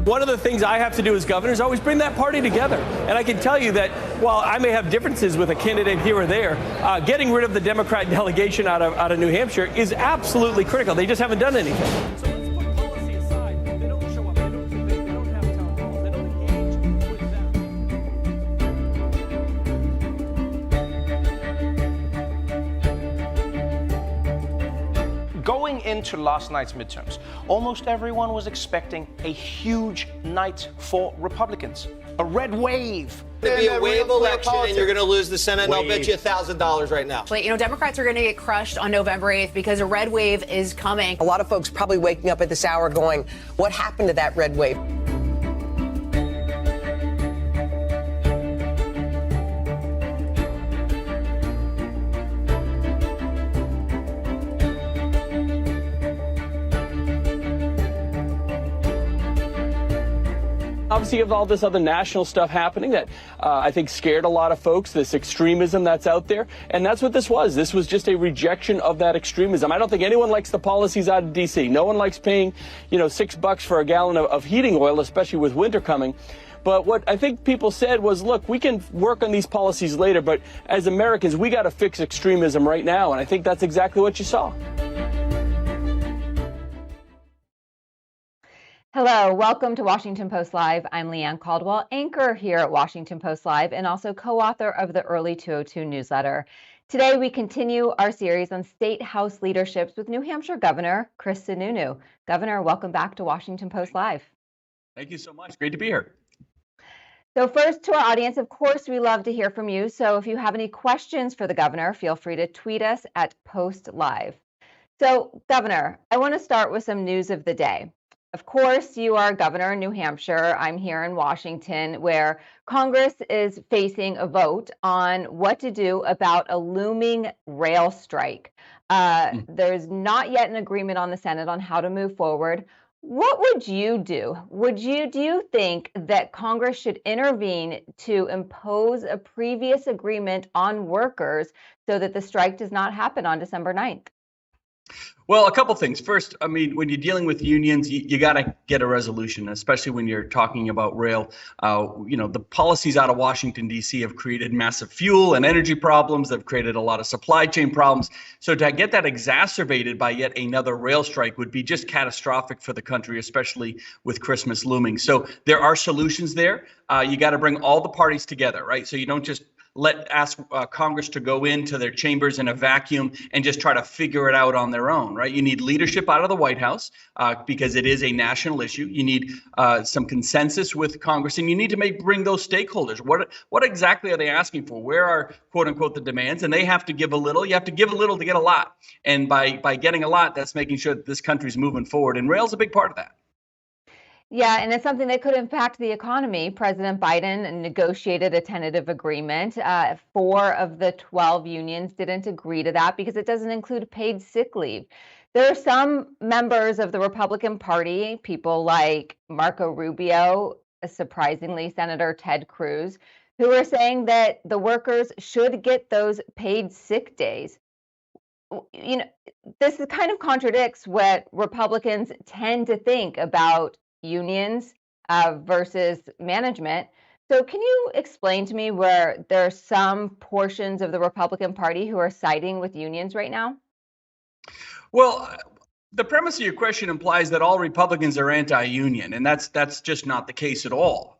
One of the things I have to do as governor is always bring that party together. And I can tell you that while I may have differences with a candidate here or there, getting rid of the Democrat delegation out of New Hampshire is absolutely critical. They just haven't done anything. So let's put policy aside. They don't show up. They don't have town halls. They don't engage with them. Going into last night's midterms, almost everyone was expecting a huge night for Republicans. A red wave. It'll be a wave election, and you're going to lose the Senate, and I'll bet you $1,000 right now. You know, Democrats are going to get crushed on November 8th because a red wave is coming. A lot of folks probably waking up at this hour going, what happened to that red wave? Obviously, you have all this other national stuff happening that I think scared a lot of folks, this extremism that's out there. And that's what this was. This was just a rejection of that extremism. I don't think anyone likes the policies out of D.C. No one likes paying, $6 for a gallon of heating oil, especially with winter coming. But what I think people said was, look, we can work on these policies later, but as Americans, we got to fix extremism right now. And I think that's exactly what you saw. Hello, welcome to Washington Post Live. I'm Leigh Ann Caldwell, anchor here at Washington Post Live and also co-author of the Early 202 newsletter. Today, we continue our series on state house leaderships with New Hampshire Governor Chris Sununu. Governor, welcome back to Washington Post Live. Thank you so much. Great to be here. So first, to our audience, of course, we love to hear from you. So if you have any questions for the governor, feel free to tweet us at Post Live. So, Governor, I want to start with some news of the day. Of course, you are governor in New Hampshire. I'm here in Washington, where Congress is facing a vote on what to do about a looming rail strike. There's not yet an agreement on the Senate on how to move forward. What would you do? Do you think that Congress should intervene to impose a previous agreement on workers so that the strike does not happen on December 9th? Well, a couple things. First, I mean, when you're dealing with unions, you got to get a resolution, especially when you're talking about rail. The policies out of Washington, D.C. have created massive fuel and energy problems. They've created a lot of supply chain problems. So to get that exacerbated by yet another rail strike would be just catastrophic for the country, especially with Christmas looming. So there are solutions there. You got to bring all the parties together, right? So you don't just ask Congress to go into their chambers in a vacuum and just try to figure it out on their own, right? You need leadership out of the White House because it is a national issue. You need some consensus with Congress, and you need to bring those stakeholders. What exactly are they asking for? Where are, quote unquote, the demands? And they have to give a little. You have to give a little to get a lot. And by getting a lot, that's making sure that this country's moving forward. And rail's a big part of that. Yeah, and it's something that could impact the economy. President Biden negotiated a tentative agreement. 4 of the 12 unions didn't agree to that because it doesn't include paid sick leave. There are some members of the Republican Party, people like Marco Rubio, surprisingly Senator Ted Cruz, who are saying that the workers should get those paid sick days. This kind of contradicts what Republicans tend to think about unions versus management. So can you explain to me where there are some portions of the Republican Party who are siding with unions right now? Well, the premise of your question implies that all Republicans are anti-union, and that's just not the case at all.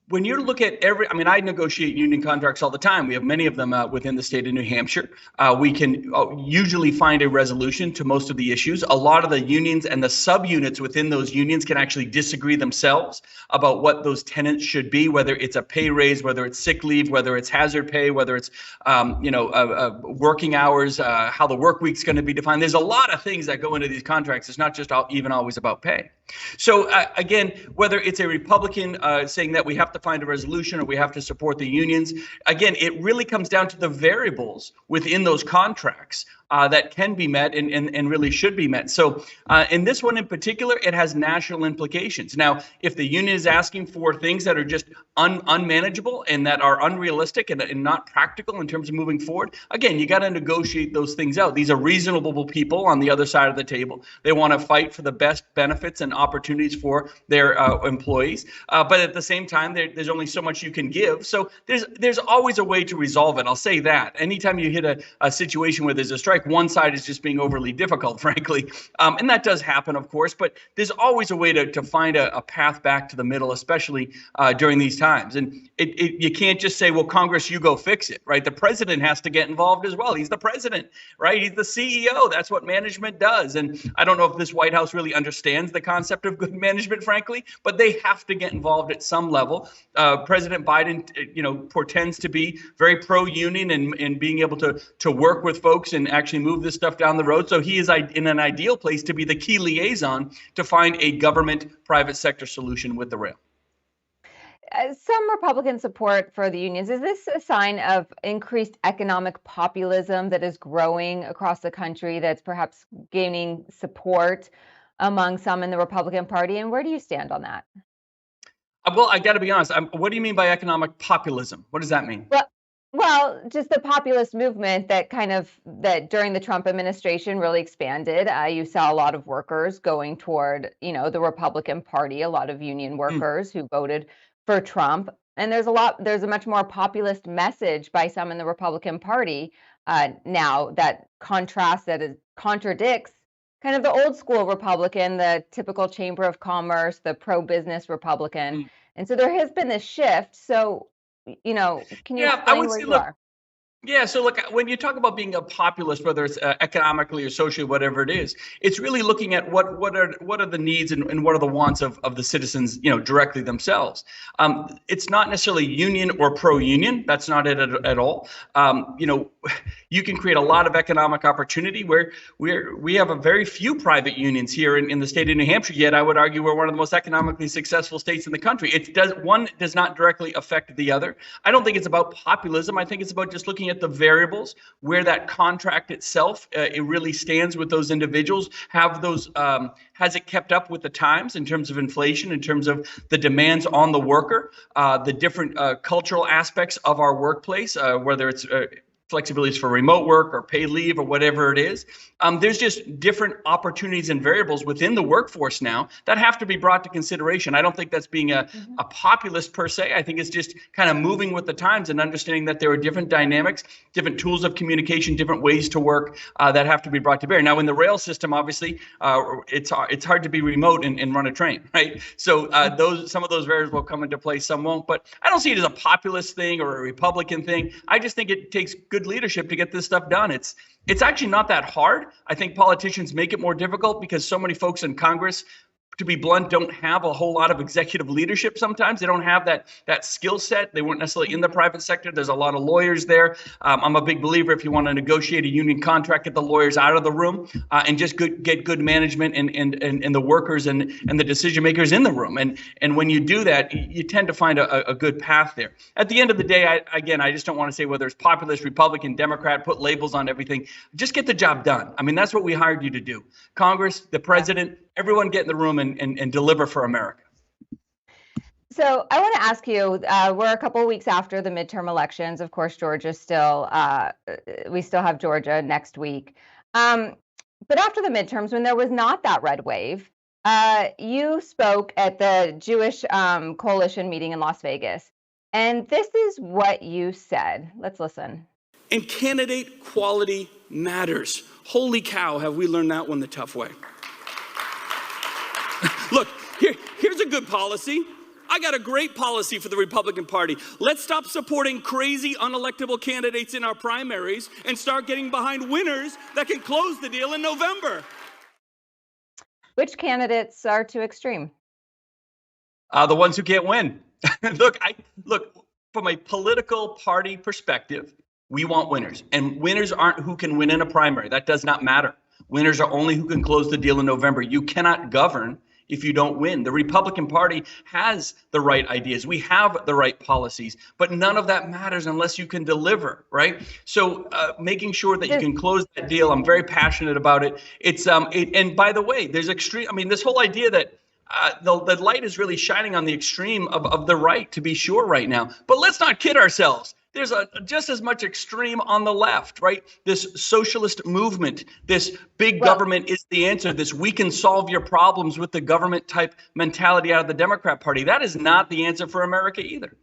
When you look at I negotiate union contracts all the time. We have many of them within the state of New Hampshire. We can usually find a resolution to most of the issues. A lot of the unions and the subunits within those unions can actually disagree themselves about what those tenets should be, whether it's a pay raise, whether it's sick leave, whether it's hazard pay, whether it's working hours, how the work week's going to be defined. There's a lot of things that go into these contracts. It's not just even always about pay. So again, whether it's a Republican saying that we have to find a resolution or we have to support the unions. Again, it really comes down to the variables within those contracts that can be met and really should be met. So in this one in particular, it has national implications. Now, if the union is asking for things that are just unmanageable and that are unrealistic and not practical in terms of moving forward, again, you got to negotiate those things out. These are reasonable people on the other side of the table. They want to fight for the best benefits and opportunities for their employees. But at the same time, there's only so much you can give. So there's always a way to resolve it. I'll say that. Anytime you hit a situation where there's a strike, one side is just being overly difficult, frankly. And that does happen, of course, but there's always a way to find a path back to the middle, especially during these times. And you can't just say, well, Congress, you go fix it, right? The president has to get involved as well. He's the president, right? He's the CEO. That's what management does. And I don't know if this White House really understands the concept of good management, frankly, but they have to get involved at some level. President Biden, portends to be very pro-union and being able to work with folks and actually move this stuff down the road. So he is in an ideal place to be the key liaison to find a government private sector solution with the rail. Some Republican support for the unions. Is this a sign of increased economic populism that is growing across the country that's perhaps gaining support among some in the Republican Party? And where do you stand on that? Well, I got to be honest. What do you mean by economic populism? What does that mean? Well, just the populist movement that during the Trump administration really expanded. You saw a lot of workers going toward, the Republican Party, a lot of union workers who voted for Trump. And there's a much more populist message by some in the Republican Party now that contradicts kind of the old school Republican, the typical Chamber of Commerce, the pro-business Republican. And so there has been this shift. So, can you explain where you are? Yeah, so look, when you talk about being a populist, whether it's economically or socially, whatever it is, it's really looking at what are the needs and what are the wants of the citizens, directly themselves. It's not necessarily union or pro-union. That's not it at all. You can create a lot of economic opportunity where we have a very few private unions here in the state of New Hampshire. Yet I would argue we're one of the most economically successful states in the country. One does not directly affect the other. I don't think it's about populism. I think it's about just looking at the variables where that contract itself it really stands with those individuals. Has it kept up with the times in terms of inflation, in terms of the demands on the worker, the different cultural aspects of our workplace, whether it's flexibilities for remote work or pay leave or whatever it is. There's just different opportunities and variables within the workforce now that have to be brought to consideration. I don't think that's being a populist per se. I think it's just kind of moving with the times and understanding that there are different dynamics, different tools of communication, different ways to work that have to be brought to bear. Now, in the rail system, obviously, it's hard to be remote and run a train, right? So some of those variables will come into play, some won't. But I don't see it as a populist thing or a Republican thing. I just think it takes good leadership to get this stuff done. It's actually not that hard. I think politicians make it more difficult because so many folks in Congress, to be blunt, don't have a whole lot of executive leadership sometimes. They don't have that skill set. They weren't necessarily in the private sector. There's a lot of lawyers there. I'm a big believer if you want to negotiate a union contract, get the lawyers out of the room and just get good management and the workers and the decision makers in the room. And when you do that, you tend to find a good path there. At the end of the day, I just don't want to say whether it's populist, Republican, Democrat, put labels on everything. Just get the job done. I mean, that's what we hired you to do. Congress, the president, everyone get in the room and deliver for America. So I want to ask you, we're a couple of weeks after the midterm elections. Of course, we still have Georgia next week. But after the midterms, when there was not that red wave, you spoke at the Jewish Coalition meeting in Las Vegas. And this is what you said. Let's listen. And candidate quality matters. Holy cow, have we learned that one the tough way. Look, here's a good policy. I got a great policy for the Republican Party. Let's stop supporting crazy unelectable candidates in our primaries and start getting behind winners that can close the deal in November. Which candidates are too extreme? The ones who can't win. Look, from a political party perspective, we want winners. And winners aren't who can win in a primary. That does not matter. Winners are only who can close the deal in November. You cannot govern if you don't win. The Republican Party has the right ideas. We have the right policies, but none of that matters unless you can deliver, right? So making sure that you can close that deal, I'm very passionate about it. It's and by the way, there's extreme. I mean, this whole idea that the light is really shining on the extreme of the right, to be sure, right now. But let's not kid ourselves. There's just as much extreme on the left, right? This socialist movement, this big government is the answer, this we can solve your problems with the government type mentality out of the Democrat Party. That is not the answer for America either.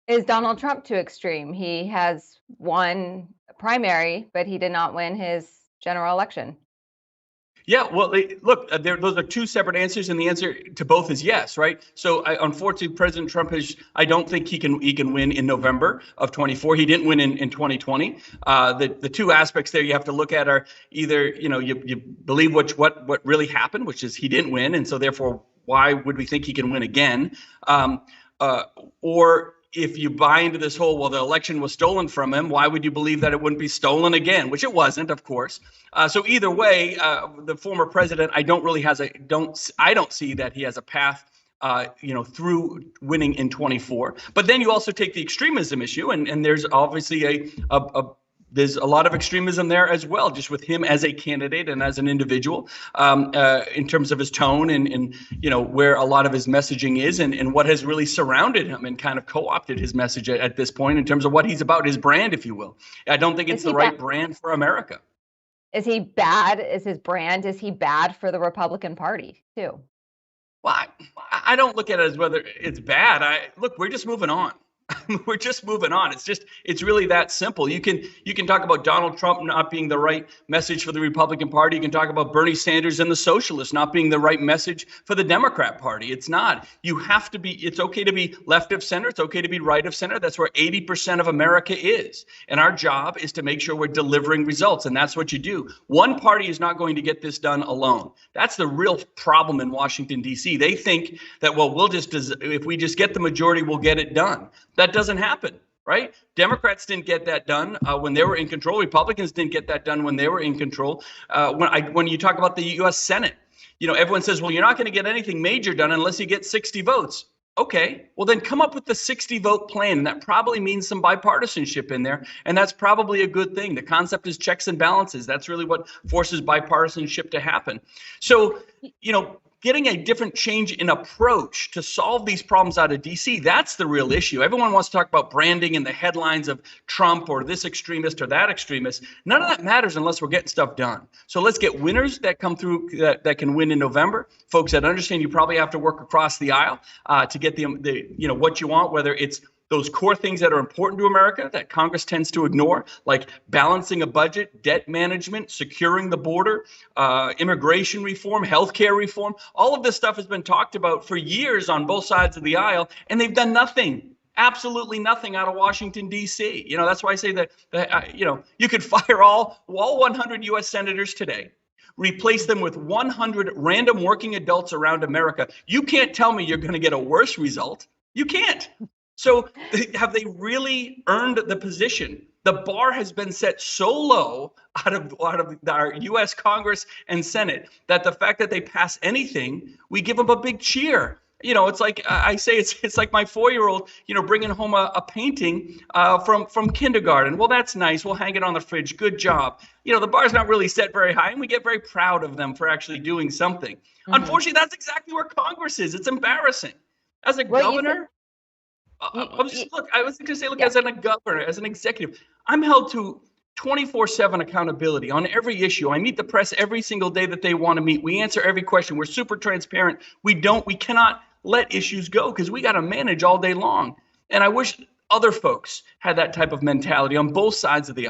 Is Donald Trump too extreme? He has won a primary, but he did not win his general election. Yeah, well, look, those are two separate answers, and the answer to both is yes, right? So, unfortunately, President Trump I don't think he can win in November of 24. He didn't win in 2020. The two aspects there you have to look at are either, you believe what really happened, which is he didn't win, and so therefore, why would we think he can win again? Or if you buy into this whole, well, the election was stolen from him, why would you believe that it wouldn't be stolen again? Which it wasn't, of course. So either way, the former president, I don't see that he has a path, through winning in 24. But then you also take the extremism issue, and there's obviously there's a lot of extremism there as well, just with him as a candidate and as an individual, in terms of his tone and where a lot of his messaging is and what has really surrounded him and kind of co-opted his message at this point in terms of what he's about, his brand, if you will. I don't think it's the right brand for America. Is he bad? Is his brand, is he bad for the Republican Party too? Well, I don't look at it as whether it's bad. Look, we're just moving on. We're just moving on. It's really that simple. You can talk about Donald Trump not being the right message for the Republican Party. You can talk about Bernie Sanders and the socialists not being the right message for the Democrat Party. It's not. You have to be. It's okay to be left of center. It's okay to be right of center. That's where 80% of America is. And our job is to make sure we're delivering results. And that's what you do. One party is not going to get this done alone. That's the real problem in Washington, D.C. They think that, well, if we just get the majority, we'll get it done. That doesn't happen, right? Democrats didn't get that done when they were in control. Republicans didn't get that done when they were in control. When you talk about the U.S. Senate, everyone says, well, you're not going to get anything major done unless you get 60 votes. Okay, well, then come up with the 60-vote plan. And that probably means some bipartisanship in there. And that's probably a good thing. The concept is checks and balances. That's really what forces bipartisanship to happen. So, getting a different change in approach to solve these problems out of D.C., that's the real issue. Everyone wants to talk about branding and the headlines of Trump or this extremist or that extremist. None of that matters unless we're getting stuff done. So let's get winners that come through that can win in November. Folks that understand you probably have to work across the aisle to get the what you want, whether it's those core things that are important to America that Congress tends to ignore, like balancing a budget, debt management, securing the border, immigration reform, healthcare reform. All of this stuff has been talked about for years on both sides of the aisle, and they've done nothing. Absolutely nothing out of Washington, D.C. That's why I say that you could fire all 100 U.S. senators today, replace them with 100 random working adults around America. You can't tell me you're going to get a worse result. You can't. So have they really earned the position? The bar has been set so low out of our U.S. Congress and Senate that the fact that they pass anything, we give them a big cheer. It's like I say, it's like my 4-year-old, bringing home a painting from kindergarten. Well, that's nice. We'll hang it on the fridge. Good job. The bar's not really set very high, and we get very proud of them for actually doing something. Mm-hmm. Unfortunately, that's exactly where Congress is. It's embarrassing. As a governor. I was going to say, as a governor, as an executive, I'm held to 24/7 accountability on every issue. I meet the press every single day that they want to meet. We answer every question. We're super transparent. We cannot let issues go because we got to manage all day long. And I wish other folks had that type of mentality on both sides of the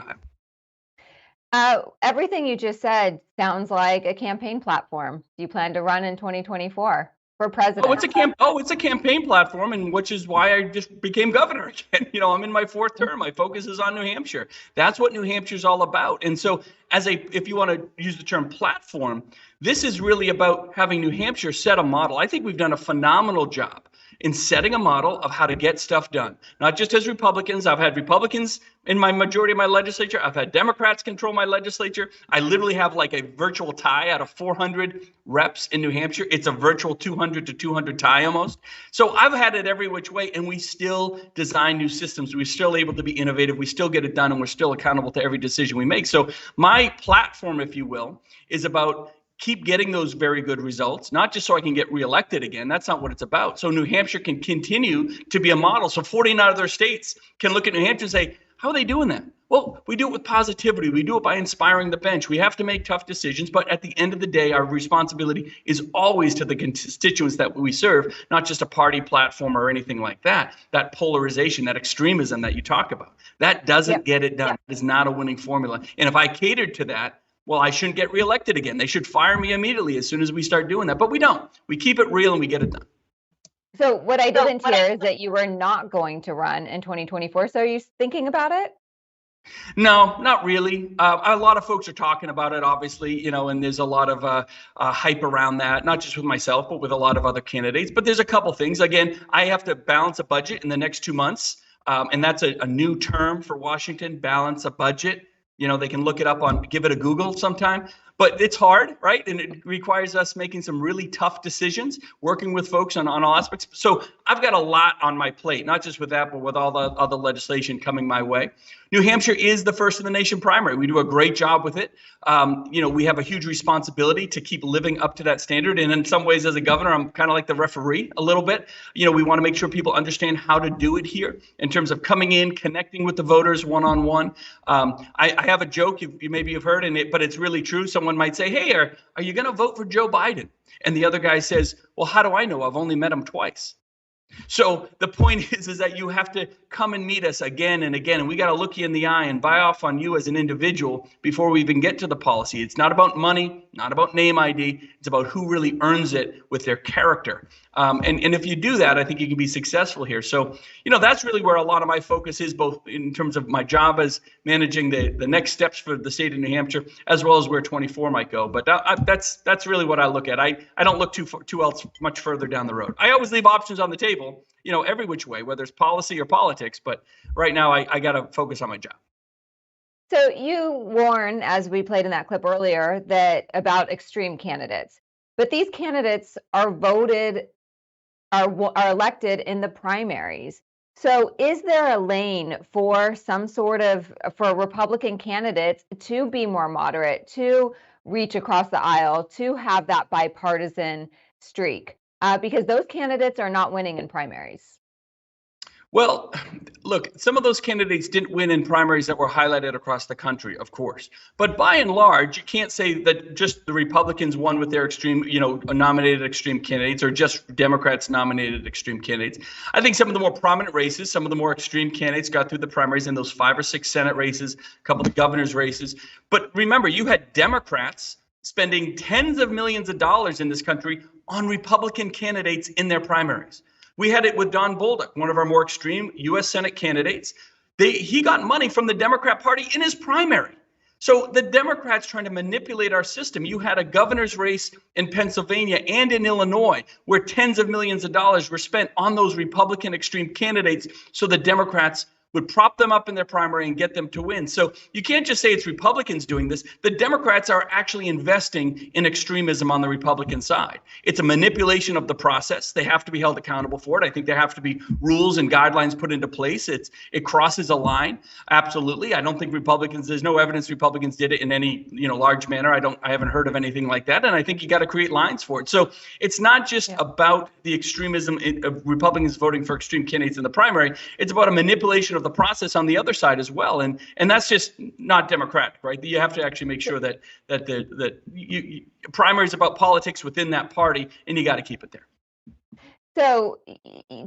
aisle. Everything you just said sounds like a campaign platform. Do you plan to run in 2024? For president. It's a campaign platform, and which is why I just became governor again. I'm in my 4th term. My focus is on New Hampshire. That's what New Hampshire is all about. And so, if you want to use the term platform, this is really about having New Hampshire set a model. I think we've done a phenomenal job in setting a model of how to get stuff done. Not just as Republicans. I've had Republicans in my majority of my legislature. I've had Democrats control my legislature. I literally have like a virtual tie out of 400 reps in New Hampshire. It's a virtual 200 to 200 tie almost. So I've had it every which way, and we still design new systems. We're still able to be innovative. We still get it done, and we're still accountable to every decision we make. So my platform, if you will, is about keep getting those very good results, not just so I can get reelected again. That's not what it's about. So New Hampshire can continue to be a model. So 49 other states can look at New Hampshire and say, how are they doing that? Well, we do it with positivity. We do it by inspiring the bench. We have to make tough decisions, but at the end of the day, our responsibility is always to the constituents that we serve, not just a party platform or anything like that. That polarization, that extremism that you talk about, that doesn't get it done. It is not a winning formula. And if I catered to that, well, I shouldn't get reelected again. They should fire me immediately as soon as we start doing that. But we don't. We keep it real and we get it done. So what I didn't hear is that you were not going to run in 2024. So are you thinking about it? No, not really. A lot of folks are talking about it, obviously, you know, and there's a lot of hype around that, not just with myself, but with a lot of other candidates. But there's a couple things. Again, I have to balance a budget in the next 2 months. And that's a new term for Washington, balance a budget. You know, they can look it up give it a Google sometime. But it's hard, right? And it requires us making some really tough decisions, working with folks on all aspects. So I've got a lot on my plate, not just with that, but with all the other legislation coming my way. New Hampshire is the first in the nation primary. We do a great job with it. You know, we have a huge responsibility to keep living up to that standard. And in some ways, as a governor, I'm kind of like the referee a little bit. You know, we want to make sure people understand how to do it here in terms of coming in, connecting with the voters one-on-one. I have a joke, you maybe have heard it, but it's really true. Someone might say, hey, are you going to vote for Joe Biden? And the other guy says, well, how do I know? I've only met him twice. So the point is that you have to come and meet us again and again, and we got to look you in the eye and buy off on you as an individual before we even get to the policy. It's not about money, not about name ID. It's about who really earns it with their character. And if you do that, I think you can be successful here. So, you know, that's really where a lot of my focus is, both in terms of my job as managing the next steps for the state of New Hampshire, as well as where 24 might go. But that's really what I look at. I don't look too much further down the road. I always leave options on the table, you know, every which way, whether it's policy or politics. But right now, I got to focus on my job. So you warn, as we played in that clip earlier, that about extreme candidates. But these candidates are elected in the primaries. So is there a lane for for Republican candidates to be more moderate, to reach across the aisle, to have that bipartisan streak? Because those candidates are not winning in primaries. Well, look, some of those candidates didn't win in primaries that were highlighted across the country, of course. But by and large, you can't say that just the Republicans won with their nominated extreme candidates, or just Democrats nominated extreme candidates. I think some of the more prominent races, some of the more extreme candidates got through the primaries in those 5 or 6 Senate races, a couple of governor's races. But remember, you had Democrats spending tens of millions of dollars in this country on Republican candidates in their primaries. We had it with Don Bolduc, one of our more extreme U.S. Senate candidates. He got money from the Democrat Party in his primary. So the Democrats trying to manipulate our system. You had a governor's race in Pennsylvania and in Illinois where tens of millions of dollars were spent on those Republican extreme candidates so the Democrats would prop them up in their primary and get them to win. So you can't just say it's Republicans doing this. The Democrats are actually investing in extremism on the Republican side. It's a manipulation of the process. They have to be held accountable for it. I think there have to be rules and guidelines put into place. It crosses a line. Absolutely. I don't think there's no evidence Republicans did it in any, large manner. I haven't heard of anything like that. And I think you got to create lines for it. So it's not just about the extremism of Republicans voting for extreme candidates in the primary. It's about a manipulation of the process on the other side as well, and that's just not democratic, right? You have to actually make sure that primary is about politics within that party, and you got to keep it there. So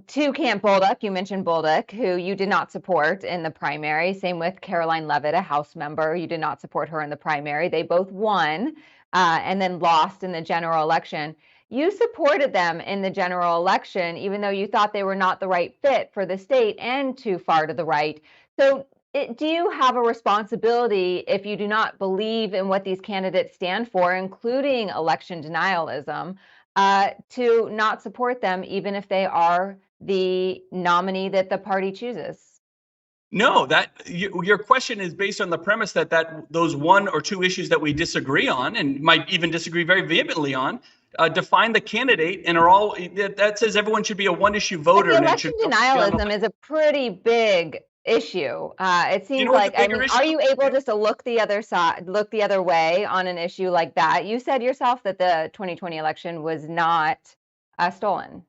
to Camp Bolduc, you mentioned Bolduc, who you did not support in the primary. Same with Caroline Levitt, a House member. You did not support her in the primary. They both won and then lost in the general election. You supported them in the general election, even though you thought they were not the right fit for the state and too far to the right. So do you have a responsibility, if you do not believe in what these candidates stand for, including election denialism, to not support them, even if they are the nominee that the party chooses? No, your question is based on the premise that those one or two issues that we disagree on, and might even disagree very vehemently on, define the candidate and are all that says everyone should be a one-issue voter. But the election denialism is a pretty big issue. It seems like, I mean, are you able just to look the other way on an issue like that? You said yourself that the 2020 election was not stolen.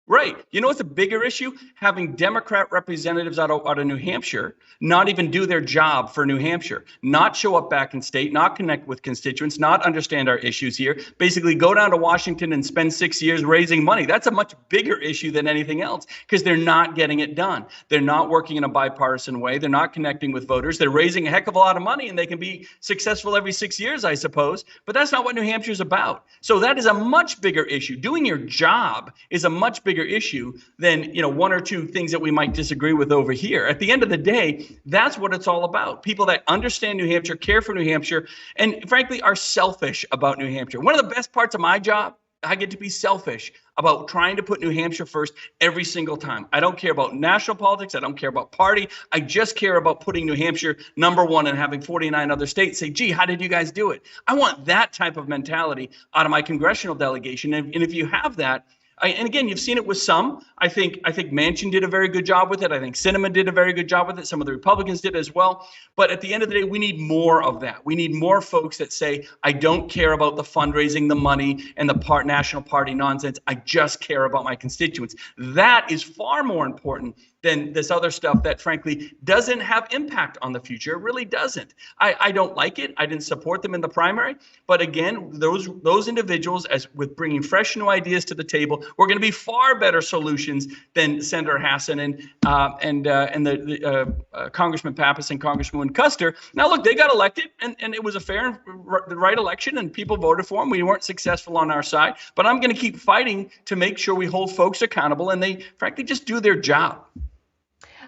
Right. You know what's a bigger issue? Having Democrat representatives out of New Hampshire not even do their job for New Hampshire, not show up back in state, not connect with constituents, not understand our issues here, basically go down to Washington and spend 6 years raising money. That's a much bigger issue than anything else because they're not getting it done. They're not working in a bipartisan way. They're not connecting with voters. They're raising a heck of a lot of money and they can be successful every 6 years, I suppose. But that's not what New Hampshire is about. So that is a much bigger issue. Doing your job is a much bigger issue than, one or two things that we might disagree with over here. At the end of the day, that's what it's all about. People that understand New Hampshire, care for New Hampshire, and frankly are selfish about New Hampshire. One of the best parts of my job, I get to be selfish about trying to put New Hampshire first every single time. I don't care about national politics. I don't care about party. I just care about putting New Hampshire number one and having 49 other states say, gee, how did you guys do it? I want that type of mentality out of my congressional delegation. And if you have that, and again, you've seen it with some. I think Manchin did a very good job with it. I think Sinema did a very good job with it. Some of the Republicans did as well. But at the end of the day, we need more of that. We need more folks that say, I don't care about the fundraising, the money, and the national party nonsense. I just care about my constituents. That is far more important than this other stuff that, frankly, doesn't have impact on the future. It really doesn't. I don't like it. I didn't support them in the primary. But again, those individuals, as with bringing fresh new ideas to the table, we're going to be far better solutions than Senator Hassan and the Congressman Pappas and Congresswoman Custer. Now, look, they got elected, and it was a fair and right election, and people voted for them. We weren't successful on our side. But I'm going to keep fighting to make sure we hold folks accountable and they, frankly, just do their job.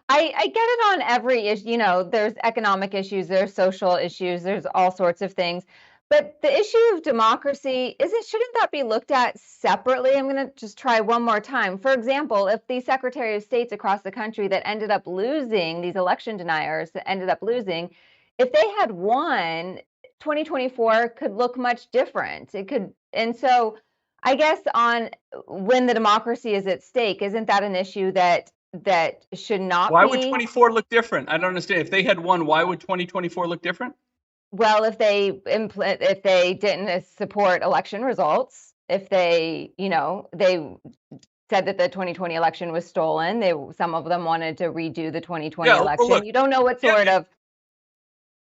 I get it on every issue. There's economic issues, there's social issues, there's all sorts of things. But the issue of democracy, shouldn't that be looked at separately? I'm going to just try one more time. For example, if the Secretary of States across the country that ended up losing, these election deniers that ended up losing, if they had won, 2024 could look much different. It could. And so I guess on when the democracy is at stake, isn't that an issue that should not Why be? would 24 look different? I don't understand. If they had won, why would 2024 look different? Well, if they didn't support election results, if they said that the 2020 election was stolen, some of them wanted to redo the 2020 election. Look, you don't know what sort of.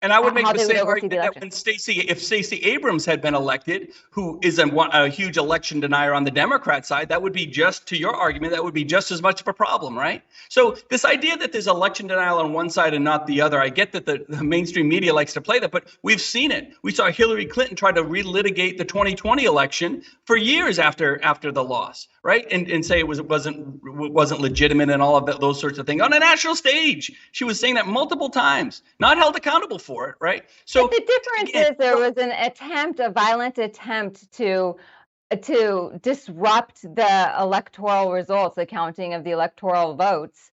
And I would make the same argument that when if Stacey Abrams had been elected, who is a huge election denier on the Democrat side, that would be just, to your argument, that would be just as much of a problem, right? So this idea that there's election denial on one side and not the other, I get that the mainstream media likes to play that, but we've seen it. We saw Hillary Clinton try to relitigate the 2020 election for years after the loss, right? And say it wasn't legitimate and all of those sorts of things on a national stage. She was saying that multiple times, not held accountable for it, right? So but the difference is there was a violent attempt to disrupt the electoral results, the counting of the electoral votes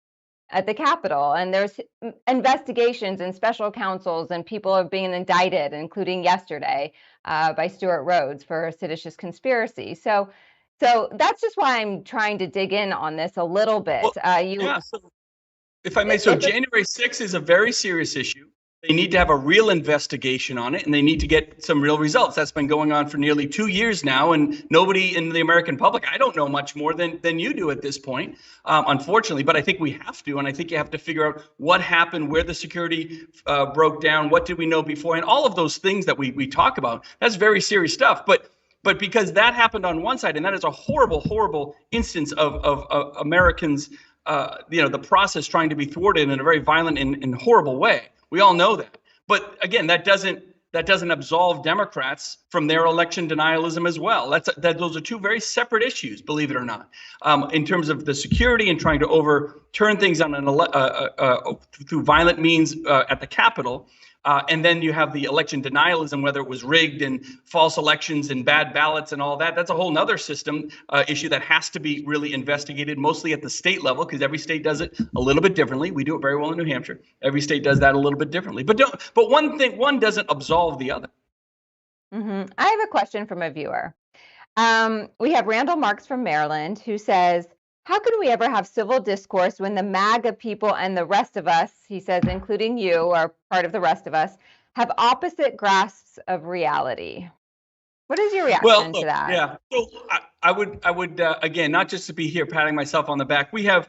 at the Capitol. And there's investigations and special counsels, and people are being indicted, including yesterday by Stuart Rhodes for seditious conspiracy. So that's just why I'm trying to dig in on this a little bit. So if I may, January 6th is a very serious issue. They need to have a real investigation on it, and they need to get some real results. That's been going on for nearly 2 years now, and nobody in the American public, I don't know much more than you do at this point, unfortunately, but I think we have to, and I think you have to figure out what happened, where the security broke down, what did we know before, and all of those things that we talk about. That's very serious stuff, but because that happened on one side, and that is a horrible, horrible instance of Americans, the process trying to be thwarted in a very violent and horrible way. We all know that. But again, that doesn't absolve Democrats from their election denialism as well. Those are two very separate issues, believe it or not, in terms of the security and trying to overturn things on through violent means at the Capitol. And then you have the election denialism, whether it was rigged and false elections and bad ballots and all that. That's a whole nother system issue that has to be really investigated, mostly at the state level, because every state does it a little bit differently. We do it very well in New Hampshire. Every state does that a little bit differently. But one doesn't absolve the other. I have a question from a viewer. We have Randall Marks from Maryland who says, how can we ever have civil discourse when the MAGA people and the rest of us, he says, including you, are part of the rest of us, have opposite grasps of reality? What is your reaction to that? Yeah, so I would again, not just to be here patting myself on the back. We have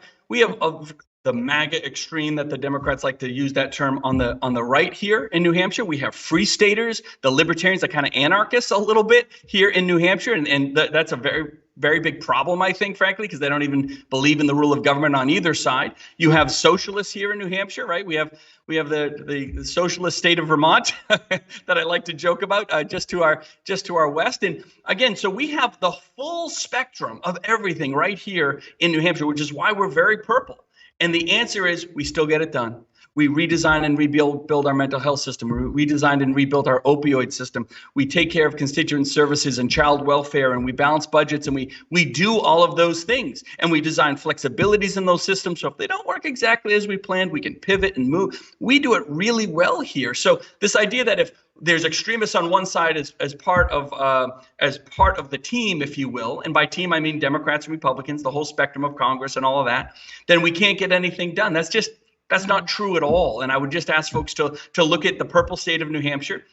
the MAGA extreme, that the Democrats like to use that term, on the right here in New Hampshire. We have free staters, the libertarians, the kind of anarchists a little bit here in New Hampshire, and that's a very, very big problem, I think, frankly, because they don't even believe in the rule of government on either side. You have socialists here in New Hampshire, right? We have the socialist state of Vermont that I like to joke about, just to our west. And again, so we have the full spectrum of everything right here in New Hampshire, which is why we're very purple. And the answer is we still get it done. We redesign and rebuild our mental health system. We redesigned and rebuilt our opioid system. We take care of constituent services and child welfare, and we balance budgets, and we do all of those things. And we design flexibilities in those systems, so if they don't work exactly as we planned, we can pivot and move. We do it really well here. So this idea that if there's extremists on one side as part of the team, if you will, and by team I mean Democrats and Republicans, the whole spectrum of Congress and all of that, then we can't get anything done. That's not true at all. And I would just ask folks to look at the purple state of New Hampshire.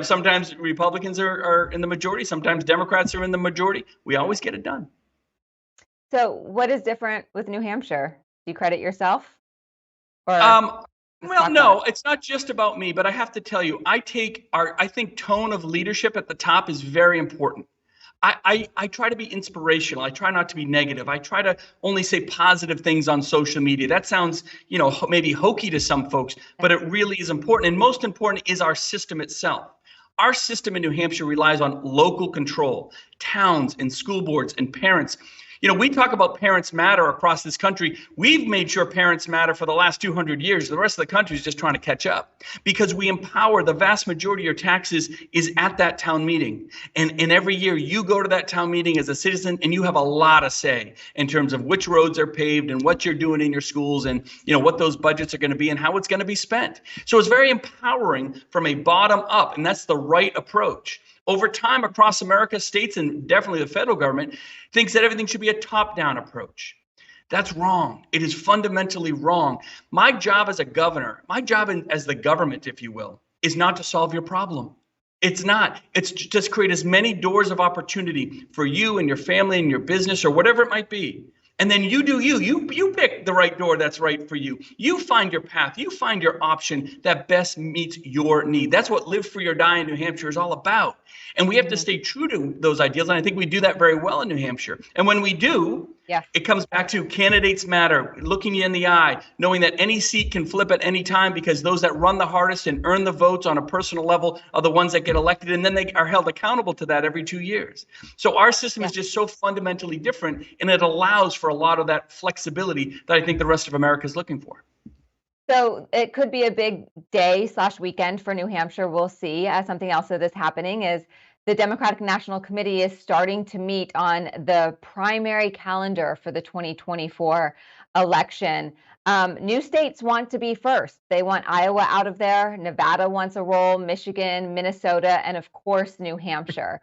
Sometimes Republicans are in the majority. Sometimes Democrats are in the majority. We always get it done. So what is different with New Hampshire? Do you credit yourself? Or well, no, it's not just about me, but I have to tell you, I think tone of leadership at the top is very important. I try to be inspirational. I try not to be negative. I try to only say positive things on social media. That sounds, maybe hokey to some folks, but it really is important. And most important is our system itself. Our system in New Hampshire relies on local control, towns and school boards and parents. We talk about parents matter across this country. We've made sure parents matter for the last 200 years. The rest of the country is just trying to catch up because we empower. The vast majority of your taxes is at that town meeting. And every year you go to that town meeting as a citizen and you have a lot of say in terms of which roads are paved and what you're doing in your schools and what those budgets are going to be and how it's going to be spent. So it's very empowering from a bottom up, and that's the right approach. Over time, across America, states and definitely the federal government thinks that everything should be a top-down approach. That's wrong. It is fundamentally wrong. My job as a governor, my job as the government, if you will, is not to solve your problem. It's not. It's to just create as many doors of opportunity for you and your family and your business or whatever it might be. And then you do you. You pick the right door that's right for you. You find your path. You find your option that best meets your need. That's what Live Free or Die in New Hampshire is all about. And we have to stay true to those ideals. And I think we do that very well in New Hampshire. And when we do, it comes back to candidates matter, looking you in the eye, knowing that any seat can flip at any time because those that run the hardest and earn the votes on a personal level are the ones that get elected. And then they are held accountable to that every 2 years. So our system is just so fundamentally different, and it allows for a lot of that flexibility that I think the rest of America is looking for. So it could be a big day/weekend for New Hampshire. We'll see. Something else that is happening is the Democratic National Committee is starting to meet on the primary calendar for the 2024 election. New states want to be first. They want Iowa out of there. Nevada wants a role, Michigan, Minnesota, and of course, New Hampshire.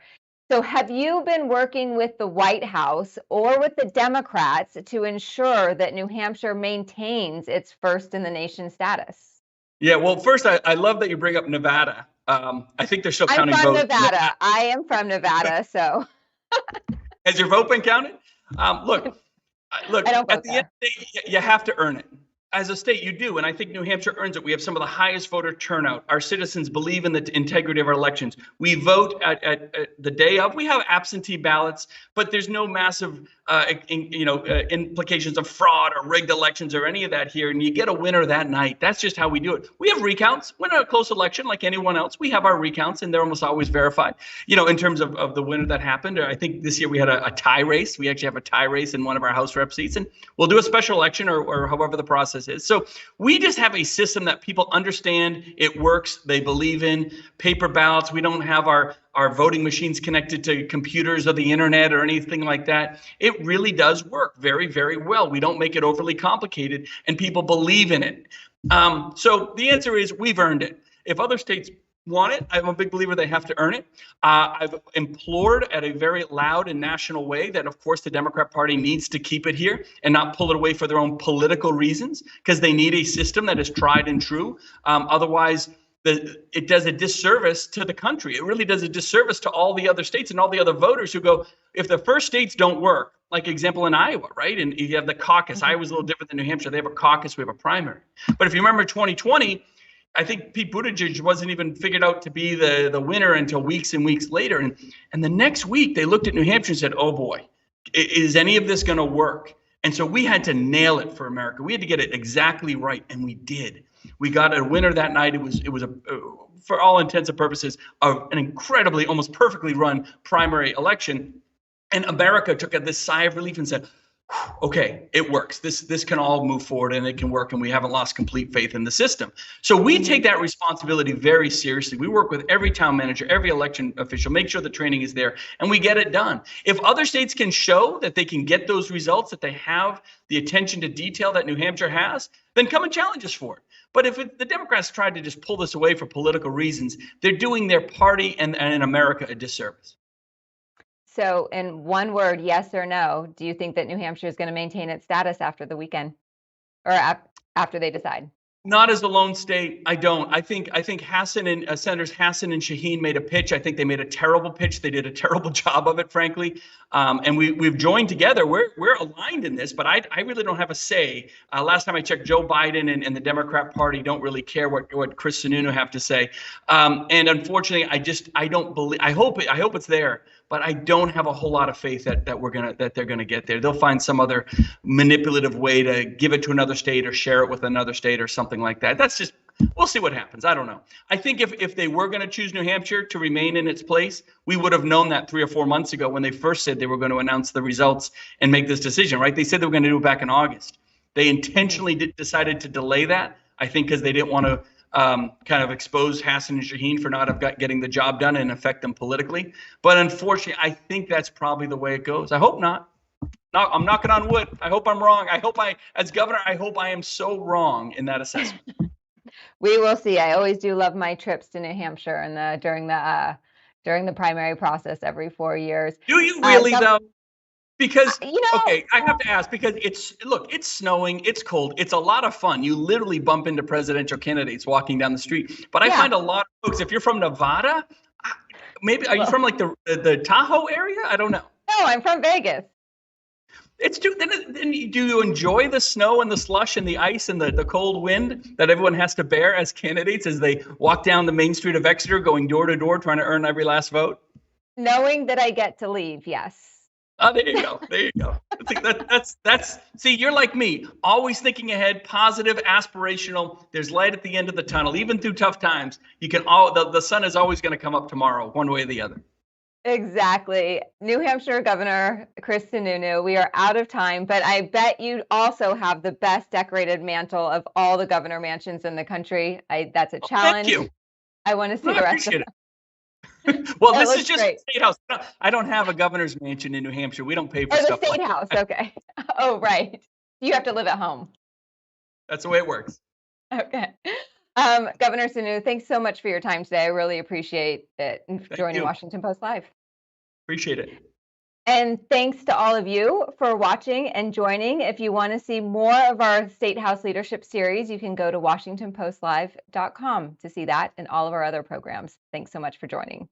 So have you been working with the White House or with the Democrats to ensure that New Hampshire maintains its first in the nation status? Yeah, well, first, I love that you bring up Nevada. I think they're still counting votes. I'm from Nevada. I am from Nevada, so. Has your vote been counted? Look, at the end of the day, you have to earn it. As a state, you do, and I think New Hampshire earns it. We have some of the highest voter turnout. Our citizens believe in the integrity of our elections. We vote at the day of. We have absentee ballots, but there's no massive implications of fraud or rigged elections or any of that here, and you get a winner that night. That's just how we do it. We have recounts. When a close election, like anyone else, we have our recounts, and they're almost always verified. In terms of the winner that happened, I think this year we had a tie race. We actually have a tie race in one of our House rep seats, and we'll do a special election or however the process is. So we just have a system that people understand. It works. They believe in paper ballots. We don't have our voting machines connected to computers or the internet or anything like that. It really does work very, very well. We don't make it overly complicated, and people believe in it. So the answer is we've earned it. If other states want it, I'm a big believer they have to earn it. I've implored at a very loud and national way that, of course, the Democrat Party needs to keep it here and not pull it away for their own political reasons, because they need a system that is tried and true. Otherwise, it does a disservice to the country. It really does a disservice to all the other states and all the other voters who go, if the first states don't work, like example in Iowa, right? And you have the caucus. Iowa's a little different than New Hampshire. They have a caucus. We have a primary. But if you remember 2020, I think Pete Buttigieg wasn't even figured out to be the winner until weeks and weeks later. And the next week they looked at New Hampshire and said, oh boy, is any of this going to work? And so we had to nail it for America. We had to get it exactly right, and we did. We got a winner that night. It was for all intents and purposes, an incredibly, almost perfectly run primary election. And America took this sigh of relief and said, okay, it works. This can all move forward, and it can work, and we haven't lost complete faith in the system. So we take that responsibility very seriously. We work with every town manager, every election official, make sure the training is there, and we get it done. If other states can show that they can get those results, that they have the attention to detail that New Hampshire has, then come and challenge us for it. But if the Democrats tried to just pull this away for political reasons, they're doing their party and America a disservice. So in one word, yes or no, do you think that New Hampshire is going to maintain its status after the weekend, or after they decide? Not as a lone state. I don't. I think Senators Hassan and Shaheen made a pitch. I think they made a terrible pitch. They did a terrible job of it, frankly. And we've joined together. We're aligned in this, but I really don't have a say. Last time I checked, Joe Biden and the Democrat Party don't really care what Chris Sununu have to say. And unfortunately, I don't believe. I hope it's there, but I don't have a whole lot of faith that they're gonna get there. They'll find some other manipulative way to give it to another state or share it with another state or something like that. That's just, we'll see what happens. I don't know. I think if they were going to choose New Hampshire to remain in its place, we would have known that 3 or 4 months ago when they first said they were going to announce the results and make this decision, right? They said they were going to do it back in August. They intentionally decided to delay that, I think, because they didn't want to kind of expose Hassan and Shaheen for not getting the job done and affect them politically. But unfortunately, I think that's probably the way it goes. I hope not. No, I'm knocking on wood. I hope I'm wrong. As governor, I hope I am so wrong in that assessment. We will see. I always do love my trips to New Hampshire and during the primary process every 4 years. Do you really though? Because okay, I have to ask, because it's snowing, it's cold, it's a lot of fun. You literally bump into presidential candidates walking down the street. But I find a lot of folks, if you're from Nevada, maybe are you from like the Tahoe area? I don't know. No, I'm from Vegas. Then do you enjoy the snow and the slush and the ice and the cold wind that everyone has to bear as candidates as they walk down the main street of Exeter, going door to door, trying to earn every last vote? Knowing that I get to leave, yes. Oh, there you go. There you go. I think that's. See, you're like me, always thinking ahead, positive, aspirational. There's light at the end of the tunnel, even through tough times. The sun is always going to come up tomorrow, one way or the other. Exactly. New Hampshire Governor Chris Sununu, we are out of time, but I bet you also have the best decorated mantle of all the governor mansions in the country. That's a challenge. Thank you. I want to see the rest of it. Well, this is just great. a state house. I don't have a governor's mansion in New Hampshire. We don't pay for stuff like that. The state house. Okay. Oh, right. You have to live at home. That's the way it works. Okay. Governor Sununu, thanks so much for your time today. I really appreciate it joining Washington Post Live. Appreciate it. And thanks to all of you for watching and joining. If you want to see more of our State House Leadership Series, you can go to WashingtonPostLive.com to see that and all of our other programs. Thanks so much for joining.